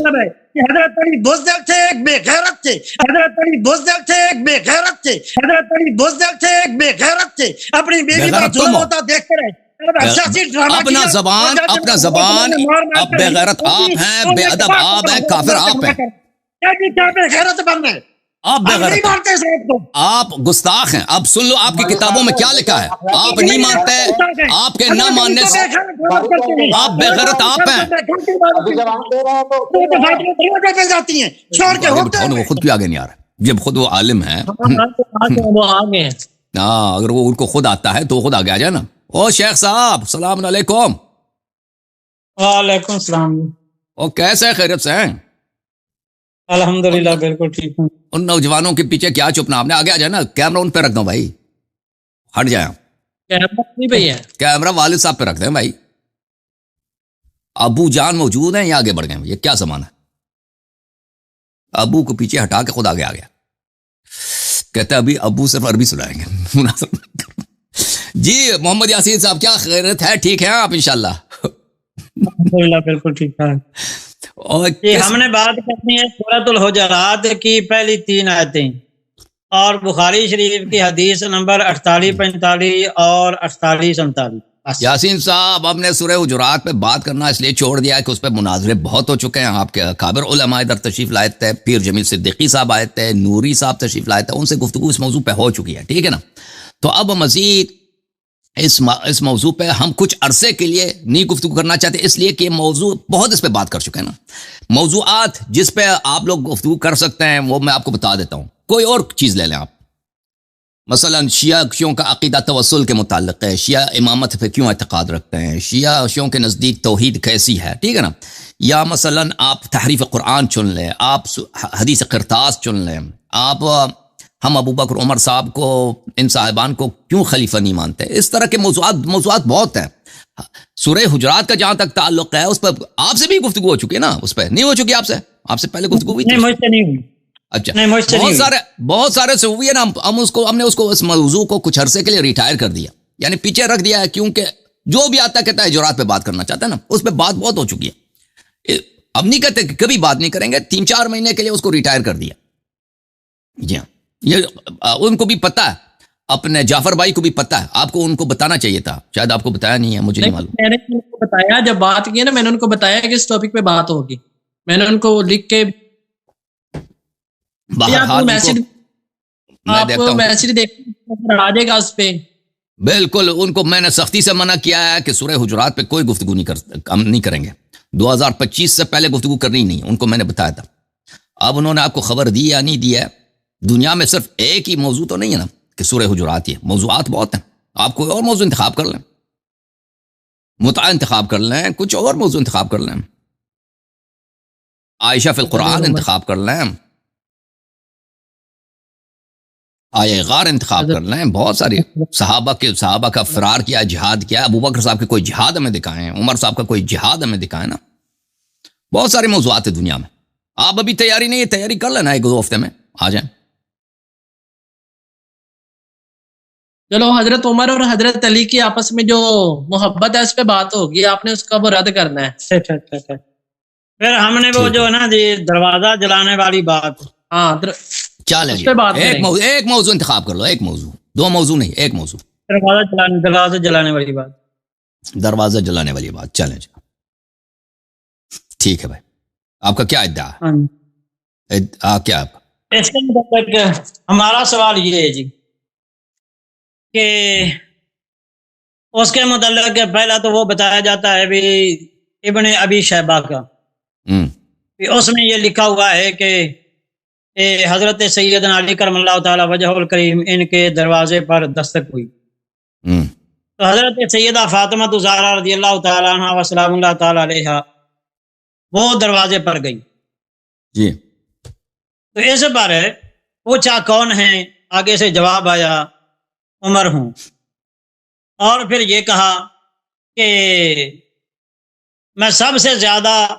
مطلب ہے کہ حضرت علی بزدل تھے، ایک بے غیرت تھے، حضرت علی بزدل تھے، ایک بے غیرت تھے، حضرت علی بزدل تھے، ایک بے غیرت تھے، اپنی بیوی پر ظلم ہوتا دیکھتے رہے، اپنا زبان اب بے غیرت آپ ہیں، بے ادب آپ ہیں، کافر آپ ہیں، کیا بے غیرت بننا ہے؟ آپ بے نہیں غیرت مانتے صاحب کو، آپ گستاخ ہیں. اب سن لو آپ کی کتابوں میں کیا لکھا ہے. آپ نہیں مانتے، آپ کے نہ ماننے سے آپ بے غیرت آپ ہیں. جاتی ہیں چھوڑ کے آگے بٹھاؤ نا، وہ خود کیوں آگے نہیں آ رہا؟ جب خود وہ عالم ہیں، وہ آگے ہیں. ہاں اگر وہ ان کو خود آتا ہے تو خود آگے آ جائے نا. او شیخ صاحب السلام علیکم. وعلیکم السلام. او کیسے خیریت سے ہیں؟ الحمدللہ بالکل ٹھیک ہوں. ان نوجوانوں کے پیچھے کیا چھپنا، آپ نے آگے آ جائے نا. کیمرہ ان پہ رکھ دو بھائی، ہٹ جائیں. کیمرہ والد صاحب پہ رکھ دیں بھائی. ابو جان موجود ہیں یا آگے بڑھ گئے؟ یہ کیا زمانہ ہے؟ ابو کو پیچھے ہٹا کے خود آگے آ گیا. کہتا ہے ابھی ابو صرف عربی سنائیں گے. جی محمد یاسین صاحب کیا خیریت ہے؟ ٹھیک ہے آپ انشاءاللہ؟ الحمدللہ بالکل ٹھیک ہے. ہم نے بات کرنی ہے سورۃ الحجرات کی پہلی 3 آیتیں اور بخاری شریف کی حدیث نمبر 48 45 اور 48 49. یاسین صاحب ہم نے سورہ حجرات پہ بات کرنا اس لیے چھوڑ دیا ہے کہ اس پہ مناظرے بہت ہو چکے ہیں. آپ کے اکابر علماء ادھر تشریف لائے تھے، پیر جمیل صدیقی صاحب آئے تھے، نوری صاحب تشریف لائے تھے، ان سے گفتگو اس موضوع پہ ہو چکی ہے. ٹھیک ہے نا. تو اب مزید اس موضوع پہ ہم کچھ عرصے کے لیے نہیں گفتگو کرنا چاہتے، اس لیے کہ موضوع بہت اس پہ بات کر چکے ہیں نا. موضوعات جس پہ آپ لوگ گفتگو کر سکتے ہیں وہ میں آپ کو بتا دیتا ہوں. کوئی اور چیز لے لیں آپ، مثلا شیعوں کا عقیدہ توسل کے متعلق ہے، شیعہ امامت پہ کیوں اعتقاد رکھتے ہیں، شیعوں کے نزدیک توحید کیسی ہے. ٹھیک ہے نا. یا مثلا آپ تحریف قرآن چن لیں، آپ حدیث قرطاس چن لیں، آپ ہم ابو بکر عمر صاحب کو، ان صاحبان کو کیوں خلیفہ نہیں مانتے. اس طرح کے موضوعات بہت ہیں. سورہ حجرات کا جہاں تک تعلق ہے اس پر آپ سے بھی گفتگو ہو چکی ہے نا. اس پہ نہیں ہو چکی آپ سے پہلے گفتگو ہوئی تھی؟ نہیں مجھ سے نہیں ہوئی. اچھا بہت سارے سے ہوئی ہے نا. ہم نے اس موضوع کو کچھ عرصے کے لیے ریٹائر کر دیا، یعنی پیچھے رکھ دیا ہے، کیونکہ جو بھی آتا کہتا ہے حجرات پہ بات کرنا چاہتا ہے نا، اس پہ بات بہت ہو چکی ہے. اب نہیں کہتے کہ کبھی بات نہیں کریں گے، 3-4 مہینے کے لیے اس کو ریٹائر کر دیا. جی ہاں، یہ ان کو بھی پتا ہے، اپنے جعفر بھائی کو بھی پتا ہے. آپ کو ان کو بتانا چاہیے تھا، شاید آپ کو بتایا نہیں ہے، مجھے نہیں معلوم. میں نے ان کو بتایا، جب بات کی نا میں نے ان کو بتایا کہ اس ٹاپک پہ بات ہوگی. میں نے ان کو لکھ کے میسج دیکھ آ جائے گا اس پہ. بالکل ان کو میں نے سختی سے منع کیا ہے کہ سورہ حجرات پہ کوئی گفتگو نہیں کریں گے. 2025 سے پہلے گفتگو کرنی نہیں، ان کو میں نے بتایا تھا. اب انہوں نے آپ کو خبر دی یا نہیں دی ہے؟ دنیا میں صرف ایک ہی موضوع تو نہیں ہے نا کہ سورہ حجرات. یہ موضوعات بہت ہیں. آپ کوئی اور موضوع انتخاب کر لیں، متعہ انتخاب کر لیں، کچھ اور موضوع انتخاب کر لیں، عائشہ فی القرآن انتخاب کر لیں، آیہ غار انتخاب کر لیں. بہت ساری صحابہ کا فرار کیا، جہاد کیا. ابو بکر صاحب کے کوئی جہاد ہمیں دکھائیں، عمر صاحب کا کوئی جہاد ہمیں دکھائیں نا. بہت سارے موضوعات ہیں دنیا میں. آپ ابھی تیاری نہیں ہے، تیاری کر لینا، 1-2 ہفتے میں آ جائیں. چلو حضرت عمر اور حضرت علی کی آپس میں جو محبت ہے اس پہ بات ہوگی، آپ نے اس کا وہ رد کرنا ہے. پھر ہم نے وہ جو ہے نا جی دروازہ جلانے والی بات، ہاں چلیں اس پہ بات کریں. ایک موضوع انتخاب کر لو، ایک موضوع، 2 موضوع نہیں، ایک موضوع. دروازہ جلانے والی بات، دروازہ جلانے والی بات. چلیں جی ٹھیک ہے بھائی. آپ کا کیا ادعا ہے؟ کیا آپ اس کے مطابق ہمارا سوال یہ ہے جی کہ اس کے متعلق پہلا تو وہ بتایا جاتا ہے بھی ابن ابی شیبہ کا، اس میں یہ لکھا ہوا ہے کہ حضرت سیدنا علی کرم اللہ تعالی وجہ الکریم ان کے دروازے پر دستک ہوئی. تو حضرت سیدہ فاطمہ زہرا رضی اللہ تعالی عنہ و سلام اللہ تعالی علیہا وہ دروازے پر گئی. جی تو اس پر پوچھا کون ہیں، آگے سے جواب آیا عمر ہوں. اور پھر یہ کہا کہ میں سب سے زیادہ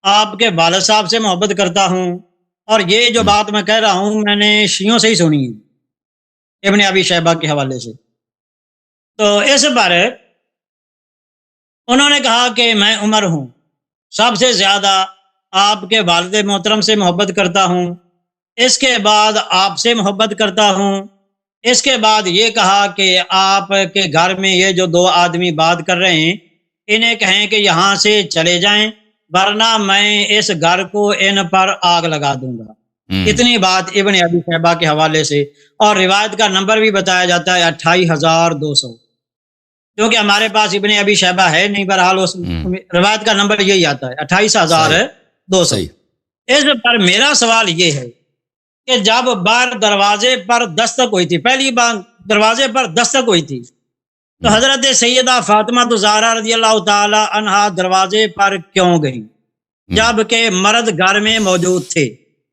آپ کے والد صاحب سے محبت کرتا ہوں، اور یہ جو بات میں کہہ رہا ہوں میں نے شیعوں سے ہی سنی ہے، ابن ابی شیبہ کے حوالے سے. تو اس پر انہوں نے کہا کہ میں عمر ہوں، سب سے زیادہ آپ کے والد محترم سے محبت کرتا ہوں، اس کے بعد آپ سے محبت کرتا ہوں، اس کے بعد یہ کہا کہ آپ کے گھر میں یہ جو دو آدمی بات کر رہے ہیں انہیں کہیں کہ یہاں سے چلے جائیں ورنہ میں اس گھر کو ان پر آگ لگا دوں گا۔ اتنی بات ابن ابی شیبہ کے حوالے سے، اور روایت کا نمبر بھی بتایا جاتا ہے 28,200، کیونکہ ہمارے پاس ابن ابی شیبہ ہے نہیں، بہرحال اس روایت کا نمبر یہی آتا ہے 28,200۔ اس پر میرا سوال یہ ہے کہ جب بار دروازے پر دستک ہوئی تھی، پہلی بار دروازے پر دستک ہوئی تھی، تو حضرت سیدہ فاطمہ الزہرا رضی اللہ تعالی عنہا دروازے پر کیوں گئی جبکہ مرد گھر میں موجود تھے؟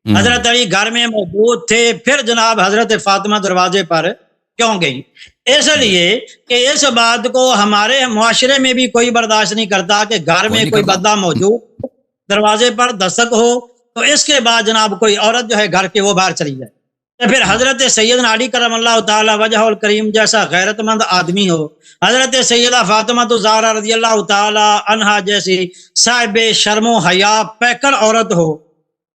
حضرت علی گھر میں موجود تھے، پھر جناب حضرت فاطمہ دروازے پر کیوں گئی؟ اس لیے کہ اس بات کو ہمارے معاشرے میں بھی کوئی برداشت نہیں کرتا کہ گھر میں کوئی بندہ موجود دروازے پر دستک ہو تو اس کے بعد جناب کوئی عورت جو ہے گھر کے وہ باہر چلی جائے، تو پھر حضرت سیدنا علی کرم اللہ تعالی وجہ الکریم جیسا غیرت مند آدمی ہو، حضرت سیدہ فاطمہ الزہرا رضی اللہ تعالی عنہا جیسی صاحب شرم و حیا پیکر عورت ہو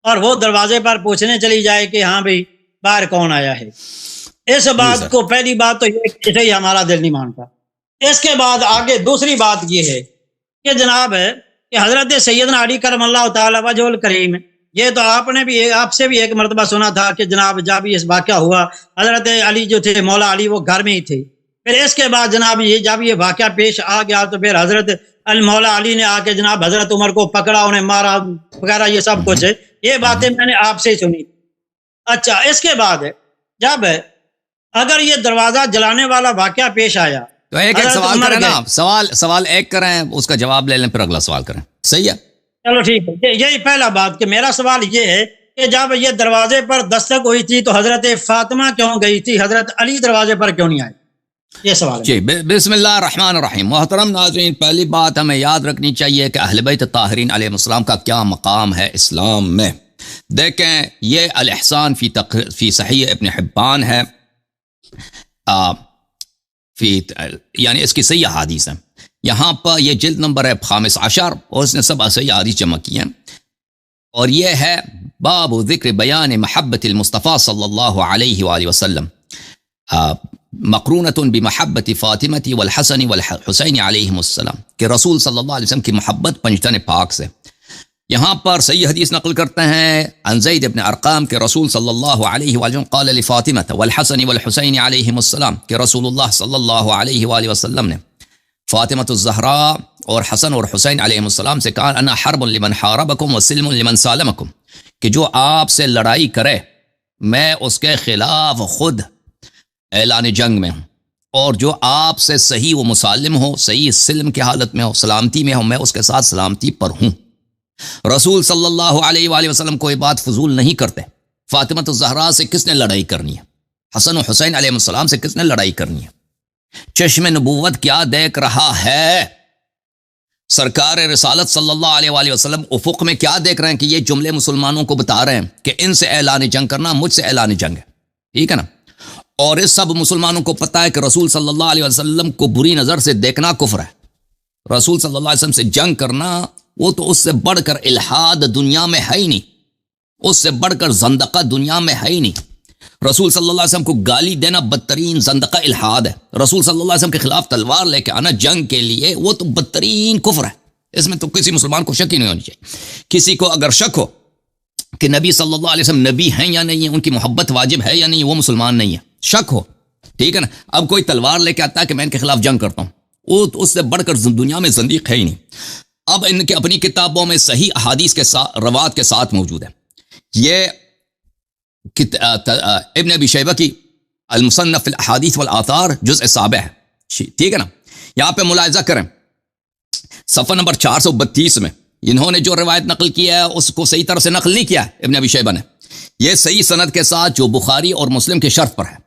اور وہ دروازے پر پوچھنے چلی جائے کہ ہاں بھئی باہر کون آیا ہے، اس بات کو پہلی بات تو یہ کہ ہی ہمارا دل نہیں مانتا۔ اس کے بعد آگے دوسری بات یہ ہے کہ جناب کہ حضرت سیدنا علی کرم اللہ تعالی وجہ الکریم، یہ تو آپ سے بھی ایک مرتبہ سنا تھا کہ جناب جب یہ واقعہ ہوا حضرت علی جو تھے مولا علی وہ گھر میں ہی تھے، پھر اس کے بعد جناب جب یہ واقعہ پیش آ گیا تو پھر حضرت مولا علی نے آ کے جناب حضرت عمر کو پکڑا، انہیں مارا وغیرہ یہ سب کچھ، یہ باتیں میں نے آپ سے ہی سنی۔ اچھا، اس کے بعد جب اگر یہ دروازہ جلانے والا واقعہ پیش آیا تو ایک سوال کریں نا، سوال ایک کریں اس کا جواب لے لیں پھر اگلا سوال کریں، صحیح ہے؟ چلو ٹھیک ہے، یہی پہلا بات کہ میرا سوال یہ ہے کہ جب یہ دروازے پر دستک ہوئی تھی تو حضرت فاطمہ کیوں گئی تھی، حضرت علی دروازے پر کیوں نہیں آئے؟ یہ سوال ہے جی۔ بسم اللہ الرحمن الرحیم۔ محترم ناظرین، پہلی بات ہمیں یاد رکھنی چاہیے کہ اہل بیت طاہرین علیہ السلام کا کیا مقام ہے اسلام میں۔ دیکھیں، یہ الاحسان فی صحیح ابن حبان ہے، یعنی اس کی صحیح حدیث ہے، یہاں پر یہ جلد نمبر ہے 15 اور اس نے سب صحیح حدیث جمع کی ہیں، اور یہ ہے باب ذکر بیان محبت المصطفیٰ صلی اللہ علیہ وآلہ وسلم مقرونۃ بمحبت فاطمہ والحسن والحسین علیہم السلام، کہ رسول صلی اللہ علیہ وسلم کی محبت پنجتن پاک سے۔ یہاں پر صحیح حدیث نقل کرتے ہیں عن زید بن ارقام کہ رسول صلی اللہ علیہ وآلہ وسلم قال لفاطمہ والحسن والحسین علیہم السلام، کہ رسول اللہ صلی اللہ علیہ وآلہ وسلم نے فاطمہ الزہرا اور حسن اور حسین علیہ السلام سے کہا انا حرب لمن حاربکم وسلم لمن سالمکم، کہ جو آپ سے لڑائی کرے میں اس کے خلاف خود اعلان جنگ میں ہوں، اور جو آپ سے صحیح و مسالم ہو، صحیح سلم کی حالت میں ہو، سلامتی میں ہو، میں اس کے ساتھ سلامتی پر ہوں۔ رسول صلی اللہ علیہ وآلہ وسلم کوئی بات فضول نہیں کرتے۔ فاطمہ الزہرا سے کس نے لڑائی کرنی ہے؟ حسن و حسین علیہ السلام سے کس نے لڑائی کرنی ہے؟ چشم نبوت کیا دیکھ رہا ہے؟ سرکار رسالت صلی اللہ علیہ وآلہ وسلم افق میں کیا دیکھ رہے ہیں کہ یہ جملے مسلمانوں کو بتا رہے ہیں کہ ان سے اعلان جنگ کرنا مجھ سے اعلان جنگ ہے، ٹھیک ہے نا؟ اور اس سب مسلمانوں کو پتہ ہے کہ رسول صلی اللہ علیہ وسلم کو بری نظر سے دیکھنا کفر ہے، رسول صلی اللہ علیہ وسلم سے جنگ کرنا وہ تو اس سے بڑھ کر الحاد دنیا میں ہے ہی نہیں، اس سے بڑھ کر زندقہ دنیا میں ہے ہی نہیں۔ رسول صلی اللہ علیہ وسلم کو گالی دینا بدترین زندقہ الحاد ہے، رسول صلی اللہ علیہ وسلم کے خلاف تلوار لے کے آنا جنگ کے لیے وہ تو بدترین کفر ہے، اس میں تو کسی مسلمان کو شک ہی نہیں ہونی چاہیے۔ کسی کو اگر شک ہو کہ نبی صلی اللہ علیہ وسلم نبی ہیں یا نہیں ہے، ان کی محبت واجب ہے یا نہیں، وہ مسلمان نہیں ہے، شک ہو، ٹھیک ہے نا؟ اب کوئی تلوار لے کے آتا ہے کہ میں ان کے خلاف جنگ کرتا ہوں، وہ تو اس سے بڑھ کر دنیا میں زندیق ہے ہی نہیں۔ اب ان کے اپنی کتابوں میں صحیح احادیث کے ساتھ روایت کے ساتھ موجود ہے، یہ ابن ابی شیبہ کی المصنف فی الاحادیث والآثار جزء 7 ہے، ٹھیک ہے نا؟ یہاں پہ ملاحظہ کریں صفحہ نمبر 432 میں انہوں نے جو روایت نقل کیا ہے اس کو صحیح طرح سے نقل نہیں کیا ہے ابن ابی شیبہ نے، یہ صحیح سند کے ساتھ جو بخاری اور مسلم کے شرط پر ہے۔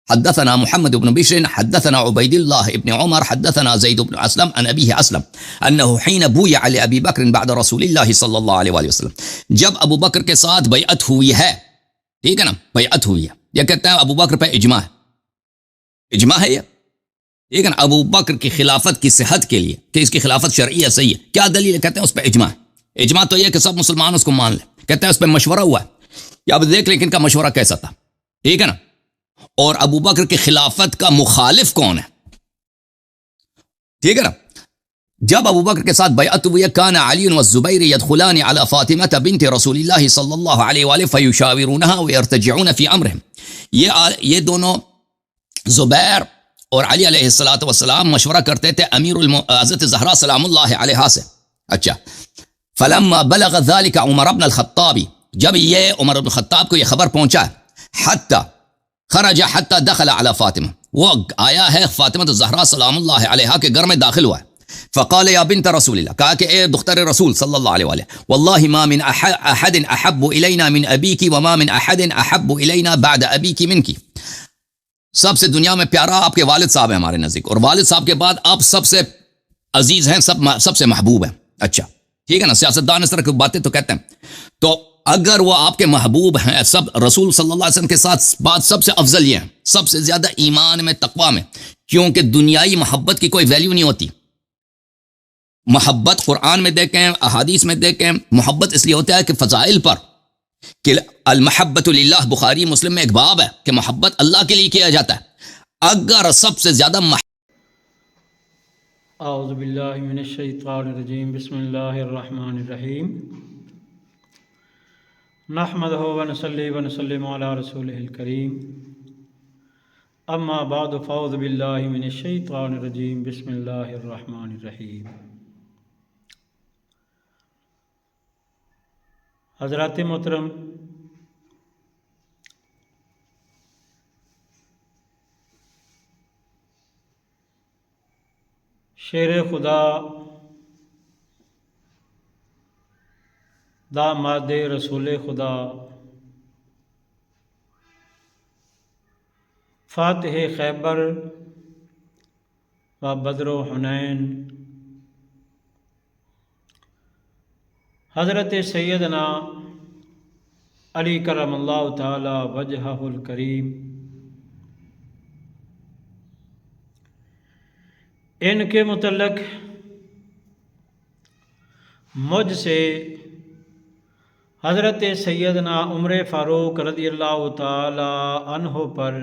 حدثنا محمد بن بشر حدثنا عبید اللہ ابن عمر حدثنا زید بن اسلم عن ابیہ اسلم انه حين بویع لابی بکر بعد رسول اللہ صلی اللہ علیہ وآلہ وسلم، جب ابو بکر کے ساتھ بیعت ہوئی ہے، ٹھیک ہے نا؟ بیعت ہوئی ہے، یہ کہتے ہیں ابو بکر پہ اجماع ہے، اجماع ہے یہ، ٹھیک ہے نا؟ ابو بکر کی خلافت کی صحت کے لیے کہ اس کی خلافت شرعی ہے، صحیح ہے، کیا دلیل ہے؟ کہتے ہیں اس پہ اجماع ہے، اجماع تو یہ کہ سب مسلمان اس کو مان لیں. کہتے ہیں اس پہ مشورہ ہوا ہے. اب دیکھ لیں کہ ان کا مشورہ کیسا تھا. ٹھیک ہے نا. اور ابو بکر کی خلافت کا مخالف کون ہے؟ ٹھیک ہے نا. جب ابو بکر کے ساتھ بیعت ہوئی، کان علی والزبیر يدخلان على فاطمة بنت رسول اللہ صلی اللہ علیہ وآلہ فیشاورونها ويرتجعون فی امرهم. یہ دونوں زبیر اور علی علیہ السلام مشورہ کرتے تھے امیر حضرت زہرا سلام اللہ علیہ سے. اچھا. فلما بلغ ذلك عمر بن الخطاب، جب یہ عمر بن الخطاب کو یہ خبر پہنچا، حتی خرج حتی دخل على فاطمہ، وہ آیا ہے فاطمہ زہرا سلام اللہ علیہ کے گھر میں داخل ہوا ہے. فقال یا بنت رسول اللہ، کہا کہ اے دختر رسول صلی اللہ علیہ وآلہ، واللہ ما من احد احب الینا من ابیک وما من احد احب الینا بعد ابیک منکی. سب سے دنیا میں پیارا آپ کے والد صاحب ہیں ہمارے نزدیک، اور والد صاحب کے بعد آپ سب سے عزیز ہیں، سب سے محبوب ہیں. اچھا ٹھیک ہے نا. سیاستدان اس طرح کی باتیں تو کہتے ہیں. تو اگر وہ آپ کے محبوب ہیں، سب رسول صلی اللہ علیہ وسلم کے ساتھ بات سب سے افضل یہ ہے، سب سے زیادہ ایمان میں تقوی میں، کیونکہ دنیائی محبت کی کوئی ویلیو نہیں ہوتی. محبت قرآن میں دیکھیں، احادیث میں دیکھیں، محبت اس لیے ہوتا ہے کہ فضائل پر، کہ المحبت للہ، بخاری مسلم میں ایک باب ہے کہ محبت اللہ کے لیے کیا جاتا ہے. اگر سب سے زیادہ اعوذ باللہ من الشیطان الرجیم، بسم اللہ الرحمن الرحیم، نحمدہ ونصلی ونسلم علی رسولہ الکریم، اما بعد فاعوذ باللہ من الشیطان الرجیم، بسم اللہ الرحمن الرحیم. حضرات محترم، شیر خدا داماد رسول خدا فاتح خیبر و بدر و حنین حضرت سیدنا علی کرم اللہ تعالی وجہہ الکریم، ان کے متعلق مجھ سے حضرت سیدنا عمر فاروق رضی اللہ تعالی عنہ پر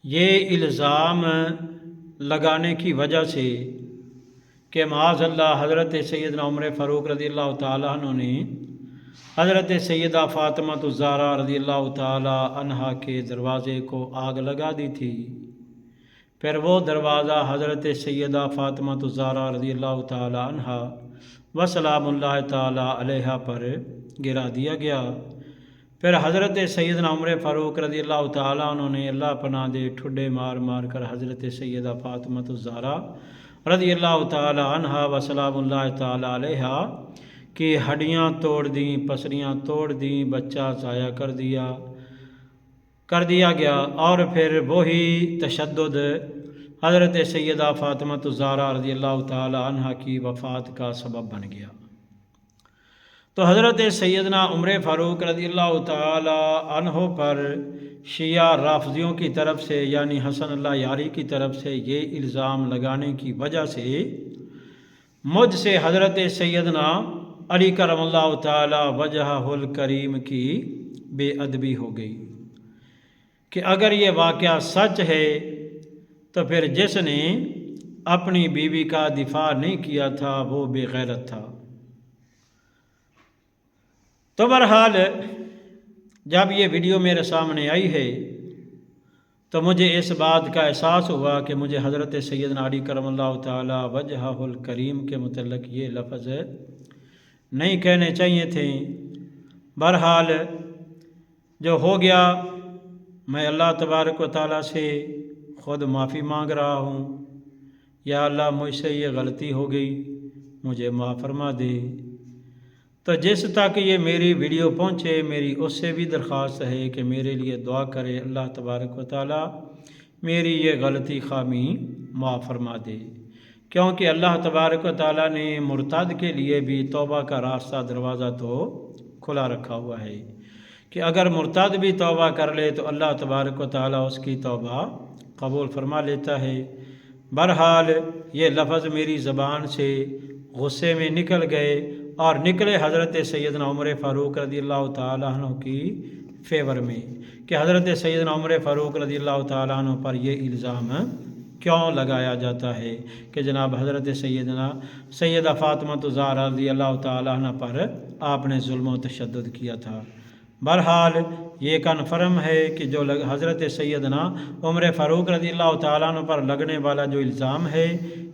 یہ الزام لگانے کی وجہ سے کہ معاذ اللہ حضرت سیدنا عمر فاروق رضی اللہ تعالیٰ عنہ نے حضرت سیدہ فاطمہ الزہرا رضی اللہ تعالیٰ عنہ کے دروازے کو آگ لگا دی تھی. پھر وہ دروازہ حضرت سیدہ فاطمہ الزہرا رضی اللہ تعالیٰ عنہ وسلام اللہ تعالیٰ علیہ پر گرا دیا گیا. پھر حضرت سیدنا عمر فاروق رضی اللہ تعالیٰ عنہ نے اللہ پناہ دے ٹھڈے مار مار کر حضرت سیدہ فاطمہ الزہرا رضی اللہ تعالی عنہ وسلام اللہ تعالی علیہ کی ہڈیاں توڑ دیں، پسلیاں توڑ دیں، بچہ ضائع کر دیا گیا. اور پھر وہی تشدد حضرت سیدہ فاطمہ الزہرا رضی اللہ تعالی عنہ کی وفات کا سبب بن گیا. تو حضرت سیدنا عمر فاروق رضی اللہ تعالی عنہ پر شیعہ رافضیوں کی طرف سے، یعنی حسن اللہ یاری کی طرف سے یہ الزام لگانے کی وجہ سے مجھ سے حضرت سیدنا علی کرم اللہ تعالی وجہہ الکریم کی بے ادبی ہو گئی کہ اگر یہ واقعہ سچ ہے تو پھر جس نے اپنی بیوی کا دفاع نہیں کیا تھا وہ بے غیرت تھا. تو بہرحال جب یہ ویڈیو میرے سامنے آئی ہے تو مجھے اس بات کا احساس ہوا کہ مجھے حضرت سیدنا علی کرم اللہ تعالی وجہہ الکریم کے متعلق یہ لفظ نہیں کہنے چاہیے تھے. بہرحال جو ہو گیا، میں اللہ تبارک و تعالیٰ سے خود معافی مانگ رہا ہوں. یا اللہ مجھ سے یہ غلطی ہو گئی، مجھے معاف فرما دے. تو جس تک یہ میری ویڈیو پہنچے میری اس سے بھی درخواست ہے کہ میرے لیے دعا کرے، اللہ تبارک و تعالیٰ میری یہ غلطی خامی معاف فرما دے. کیونکہ اللہ تبارک و تعالیٰ نے مرتد کے لیے بھی توبہ کا راستہ دروازہ تو کھلا رکھا ہوا ہے کہ اگر مرتد بھی توبہ کر لے تو اللہ تبارک و تعالیٰ اس کی توبہ قبول فرما لیتا ہے. بہرحال یہ لفظ میری زبان سے غصے میں نکل گئے اور نکلے حضرت سیدنا عمر فاروق رضی اللہ تعالیٰ عنہ کی فیور میں کہ حضرت سیدنا عمر فاروق رضی اللہ تعالیٰ عنہ پر یہ الزام کیوں لگایا جاتا ہے کہ جناب حضرت سیدہ فاطمہ زہرا رضی اللہ تعالیٰ عنہ پر آپ نے ظلم و تشدد کیا تھا۔ بہرحال یہ کنفرم ہے کہ جو حضرت سیدنا عمر فاروق رضی اللہ تعالیٰ عنہ پر لگنے والا جو الزام ہے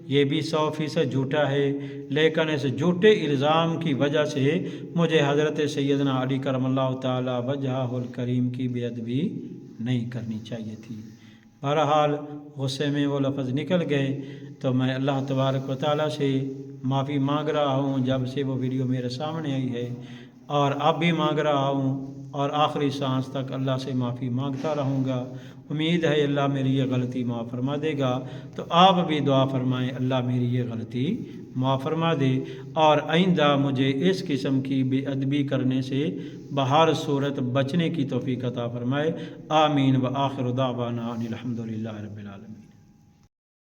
یہ بھی 100% جھوٹا ہے، لیکن اس جھوٹے الزام کی وجہ سے مجھے حضرت سیدنا علی کرم اللہ تعالیٰ وجہہ الکریم کی بے ادبی نہیں کرنی چاہیے تھی۔ بہرحال غصے میں وہ لفظ نکل گئے تو میں اللہ تبارک و تعالیٰ سے معافی مانگ رہا ہوں جب سے وہ ویڈیو میرے سامنے آئی ہے، اور اب بھی مانگ رہا ہوں اور آخری سانس تک اللہ سے معافی مانگتا رہوں گا۔ امید ہے اللہ میری یہ غلطی معاف فرما دے گا، تو آپ بھی دعا فرمائیں اللہ میری یہ غلطی معاف فرما دے، اور آئندہ مجھے اس قسم کی بے ادبی کرنے سے بہر صورت بچنے کی توفیق عطا فرمائے۔ آمین و آخر دعوانا ان الحمد للہ رب العالمین۔